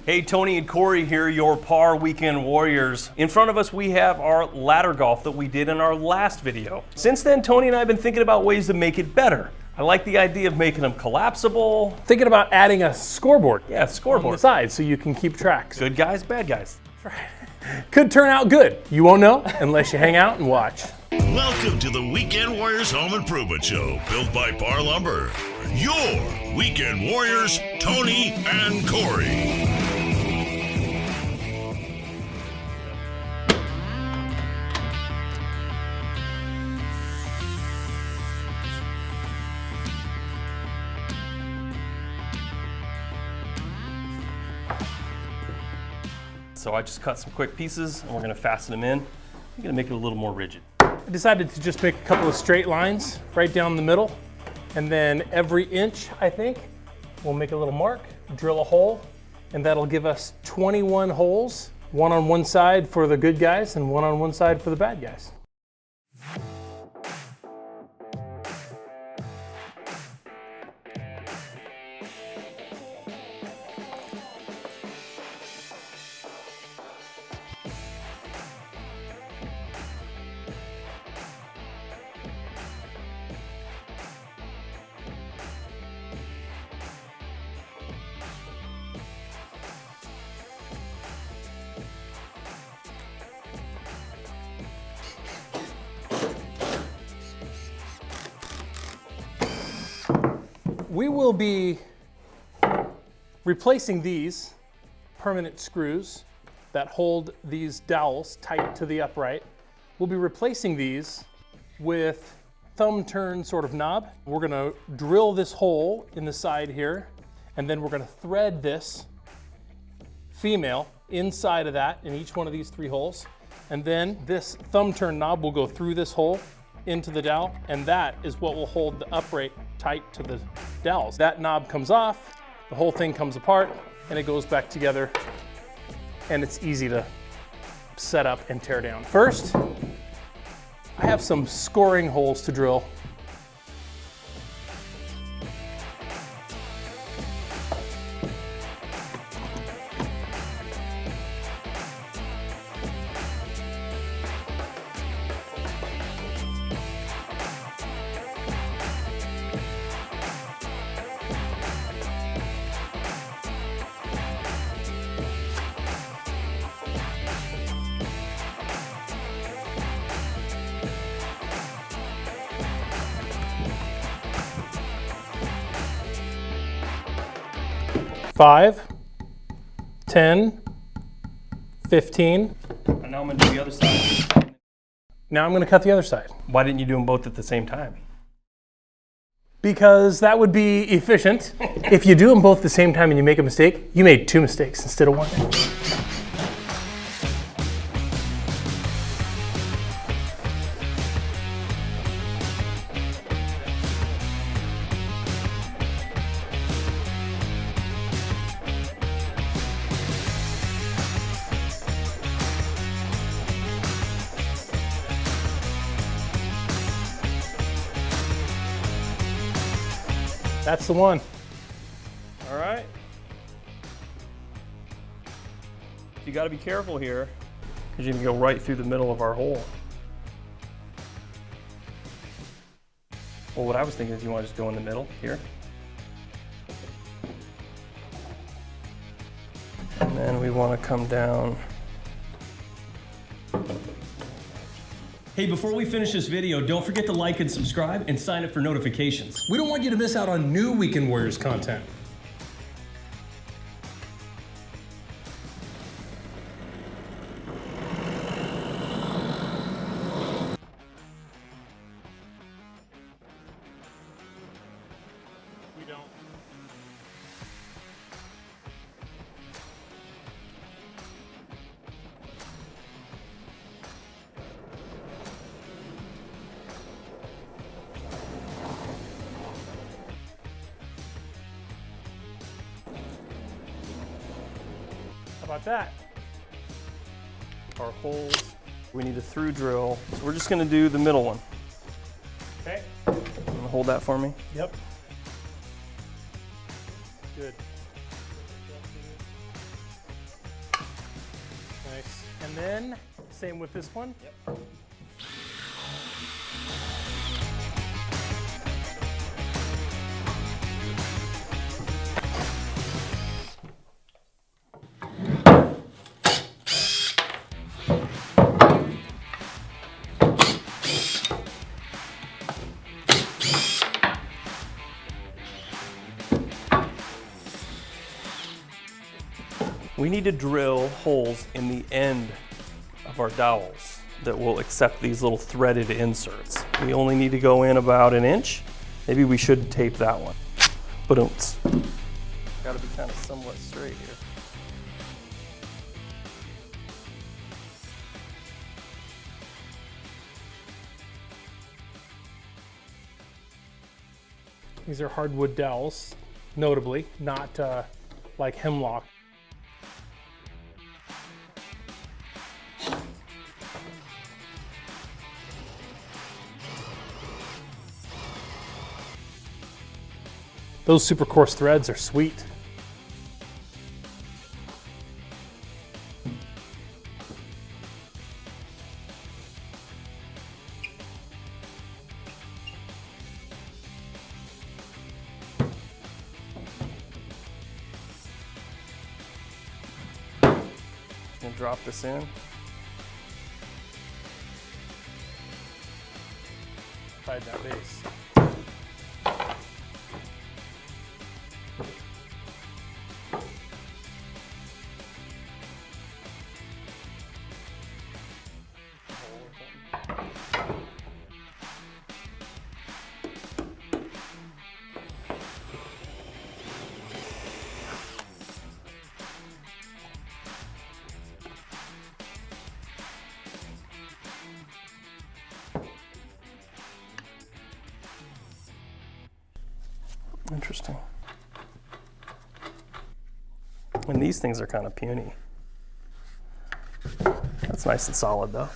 Hey, Tony and Corey here, your Parr Weekend Warriors. In front of us, we have our ladder golf that we did in our last video. Since then, Tony and I have been thinking about ways to make it better. I like the idea of making them collapsible. Thinking about adding a scoreboard. Yeah, scoreboard. On the side so you can keep tracks. Good guys, bad guys. That's right. Could turn out good. You won't know unless you hang out and watch. Welcome to the Weekend Warriors Home Improvement Show, built by Parr Lumber. Your Weekend Warriors, Tony and Corey. So I just cut some quick pieces and we're gonna fasten them in. I'm gonna make it a little more rigid. I decided to just make a couple of straight lines right down the middle. And then every inch, I think, we'll make a little mark, drill a hole, and that'll give us 21 holes, one on one side for the good guys and one on one side for the bad guys. We will be replacing these permanent screws that hold these dowels tight to the upright. We'll be replacing these with thumb turn sort of knob. We're gonna drill this hole in the side here, and then we're gonna thread this female inside of that in each one of these 3 holes. And then this thumb turn knob will go through this hole into the dowel, and that is what will hold the upright tight to the dowels. That knob comes off, the whole thing comes apart, and it goes back together, and it's easy to set up and tear down. First, I have some scoring holes to drill. Five, 10, 15. And now I'm gonna do the other side. Now I'm gonna cut the other side. Why didn't you do them both at the same time? Because that would be efficient. If you do them both at the same time and you make a mistake, you made 2 mistakes instead of 1. That's the one. All right. You gotta be careful here, because you can go right through the middle of our hole. Well, what I was thinking is you want to just go in the middle here. And then we want to come down. Hey, before we finish this video, don't forget to like and subscribe and sign up for notifications. We don't want you to miss out on new Weekend Warriors content. We don't. How about that? Our holes, we need a through drill. So we're just gonna do the middle one. Okay. You wanna hold that for me? Yep. Good. And then, same with this one. Yep. We need to drill holes in the end of our dowels that will accept these little threaded inserts. We only need to go in about 1 inch. Maybe we should tape that one. Ba-doomts. Gotta be kind of somewhat straight here. These are hardwood dowels, notably, not like hemlock. Those super coarse threads are sweet. And drop this in. Hide that base. Interesting. And these things are kind of puny. That's nice and solid though.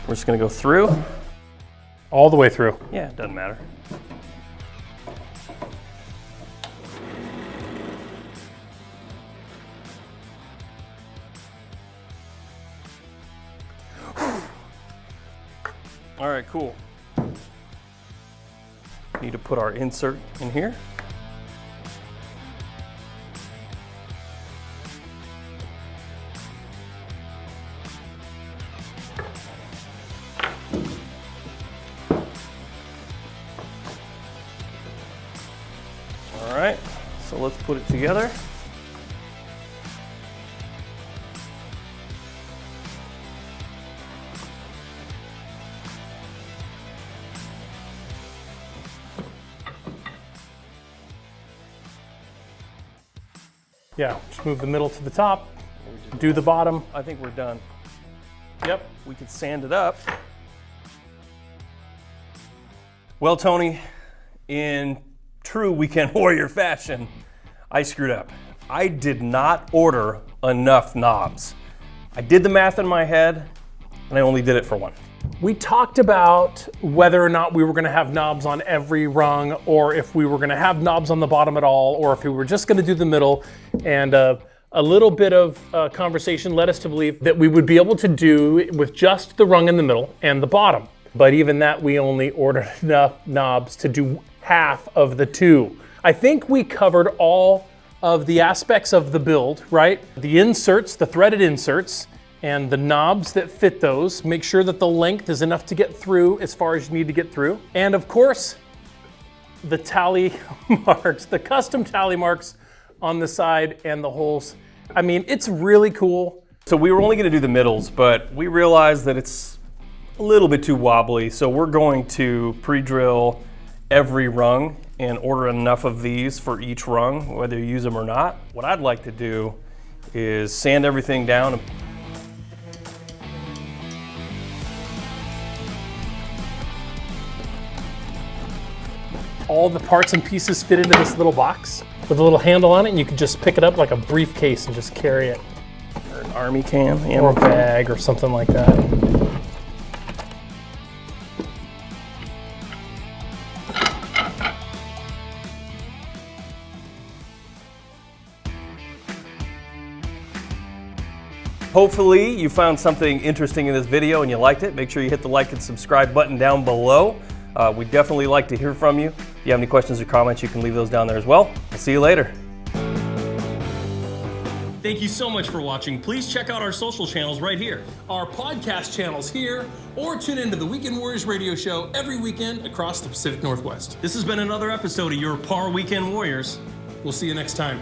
We're just gonna go through. All the way through. Yeah, it doesn't matter. All right, cool. Need to put our insert in here. All right, so let's put it together. Yeah, just move the middle to the top, do the bottom. I think we're done. Yep. We could sand it up. Well, Tony, in true Weekend Warrior fashion, I screwed up. I did not order enough knobs. I did the math in my head, and I only did it for one. We talked about whether or not we were gonna have knobs on every rung, or if we were gonna have knobs on the bottom at all, or if we were just gonna do the middle. And a little bit of conversation led us to believe that we would be able to do with just the rung in the middle and the bottom. But even that, we only ordered enough knobs to do half of the two. I think we covered all of the aspects of the build, right? The inserts, the threaded inserts, and the knobs that fit those. Make sure that the length is enough to get through as far as you need to get through. And of course, the tally marks, the custom tally marks on the side and the holes. I mean, it's really cool. So we were only gonna do the middles, but we realized that it's a little bit too wobbly, so we're going to pre-drill every rung and order enough of these for each rung, whether you use them or not. What I'd like to do is sand everything down. All the parts and pieces fit into this little box. with a little handle on it, and you can just pick it up like a briefcase and just carry it. Or an army can. Or a bag or something like that. Hopefully you found something interesting in this video and you liked it. Make sure you hit the like and subscribe button down below. We'd definitely like to hear from you. If you have any questions or comments, you can leave those down there as well. I'll see you later. Thank you so much for watching. Please check out our social channels right here. Our podcast channels here, or tune into the Weekend Warriors radio show every weekend across the Pacific Northwest. This has been another episode of your Parr Weekend Warriors. We'll see you next time.